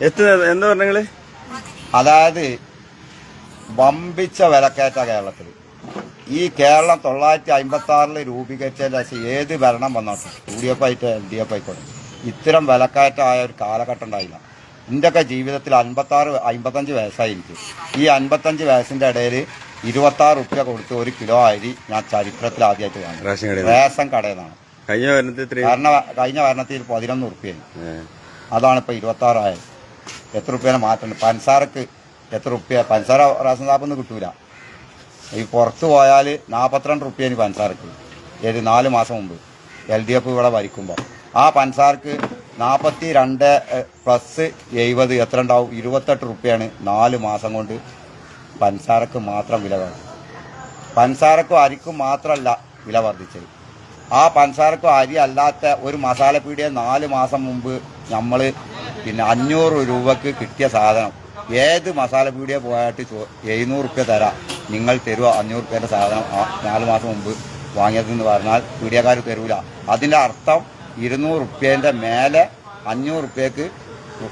എന്താ പറഞ്ഞങ്ങള്? അതായത് വമ്പിച്ച വിലക്കയറ്റ കേരളത്തിൽ. ഈ കേരളം 956 രൂപീകരിച്ചതിന് ശേഷം ഏത് ഭരണം വന്നോട്ടെ, UDF ആയിട്ട് LDF ആയിക്കോട്ടെ, ഇത്തരം വിലക്കയറ്റമായ ഒരു കാലഘട്ടം ഉണ്ടായില്ല. എൻ്റെയൊക്കെ ജീവിതത്തിൽ 55 വയസ്സായി എനിക്ക്. ഈ 55 വയസ്സിന്റെ ഇടയിൽ 26 റുപ്യ കൊടുത്ത് 1 കിലോ അരി ഞാൻ ചരിത്രത്തിൽ ആദ്യമായിട്ട് കാണും. റേഷൻ കടയിൽ നിന്നാണ്. കഴിഞ്ഞ ഭരണത്തിൽ 11 റുപ്യ. അതാണ് ഇപ്പൊ 26 ആയത്. എത്ര റുപ്യേനെ മാറ്റുന്നുണ്ട്. പഞ്ചസാരക്ക് എത്ര റുപ്യ? പഞ്ചസാര റേഷൻ ഷാപ്പിൽ കിട്ടൂല. ഈ പുറത്ത് പോയാൽ 42 റുപ്യേന് പഞ്ചസാരക്ക്. 4 മാസം മുമ്പ് LDF ഇവിടെ ഭരിക്കുമ്പോൾ ആ പഞ്ചസാരക്ക് 42 പ്ലസ് 70 എത്ര ഉണ്ടാവും? 28 റുപ്യാണ് 4 മാസം കൊണ്ട് പഞ്ചസാരക്ക് മാത്രം വില വർദ്ധിച്ചത്. പഞ്ചസാരക്കും അരിക്കും മാത്രമല്ല വില വർദ്ധിച്ചത്. ആ പഞ്ചസാരക്കും അരി അല്ലാത്ത ഒരു മസാലപ്പീടിയ 4 മാസം മുമ്പ് നമ്മൾ 500 രൂപക്ക് കിട്ടിയ സാധനം ഏത് മസാലപ്പീടിയ പോയിട്ട് 700 റുപ്യ തരാം, നിങ്ങൾ തരുക 500 റുപ്യേൻ്റെ സാധനം 4 മാസം മുമ്പ് വാങ്ങിയതെന്ന് പറഞ്ഞാൽ പീടിയക്കാർ തരൂല. അതിൻ്റെ അർത്ഥം 200 റുപ്യേൻ്റെ മേലെ 500 റുപ്യക്ക്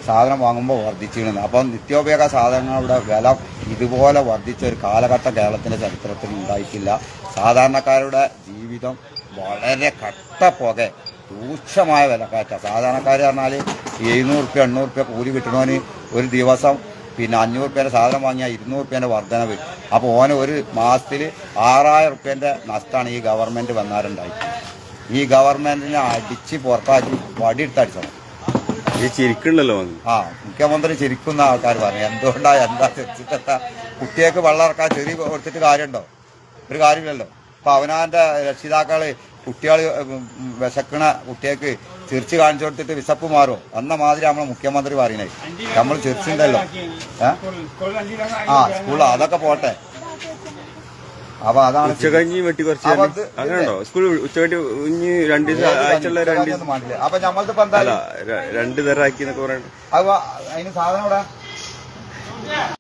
സാധനം വാങ്ങുമ്പോൾ വർദ്ധിച്ചിരുന്നു. അപ്പം നിത്യോപയോഗ സാധനങ്ങളുടെ വില ഇതുപോലെ വർദ്ധിച്ച ഒരു കാലഘട്ടം കേരളത്തിൻ്റെ ചരിത്രത്തിൽ ഉണ്ടായിട്ടില്ല. സാധാരണക്കാരുടെ ജീവിതം വളരെ കട്ട പുക, രൂക്ഷമായ വിലക്കയറ്റ. സാധാരണക്കാർ പറഞ്ഞാൽ 700 റുപ്യ 800 റുപ്യ കൂലി കിട്ടണോന് ഒരു ദിവസം 500 റുപ്യേൻ്റെ സാധനം വാങ്ങിയാൽ 200 റുപ്യേൻ്റെ വർധനവ്. അപ്പോൾ ഓന് ഒരു മാസത്തിൽ 6000 റുപ്യേൻ്റെ നഷ്ടമാണ് ഈ ഗവൺമെൻറ് വന്നാറുണ്ടായി. ഈ ഗവൺമെൻറ്റിനെ അടിച്ച് പുറത്താക്കി വടിയെടുത്തടിച്ചണം. ഈ ചിരിക്കണ്ടല്ലോ. മുഖ്യമന്ത്രി ചിരിക്കുന്ന ആൾക്കാർ പറഞ്ഞു. എന്താ ചിരിച്ചിട്ടെത്താ? കുട്ടികൾക്ക് വെള്ളം ഇറക്കാൻ ചെറിയ കൊടുത്തിട്ട് കാര്യമുണ്ടോ? ഒരു കാര്യമില്ലല്ലോ. അപ്പൊ അവനാന്റെ രക്ഷിതാക്കള് കുട്ടികൾ വിശക്കണ കുട്ടികൾക്ക് ചിരിച്ച് കാണിച്ചു കൊടുത്തിട്ട് വിശപ്പ് മാറുമോ? എന്ന മാതിരി നമ്മളെ മുഖ്യമന്ത്രി പറയുന്നത്. നമ്മൾ ചിരിച്ചിട്ടുണ്ടല്ലോ. സ്കൂൾ അതൊക്കെ പോട്ടെ. അപ്പൊ അതാണ് ഉച്ചകഞ്ഞി വെട്ടി കുറച്ച് അങ്ങനെയുണ്ടോ? സ്കൂൾ ഉച്ചകഞ്ഞി 2 അപ്പൊ നമ്മളിപ്പോ എന്താ 2 തരം ആക്കി എന്നൊക്കെ പറയണ്ട. അപ്പൊ അതിന് സാധനം ഇവിടെ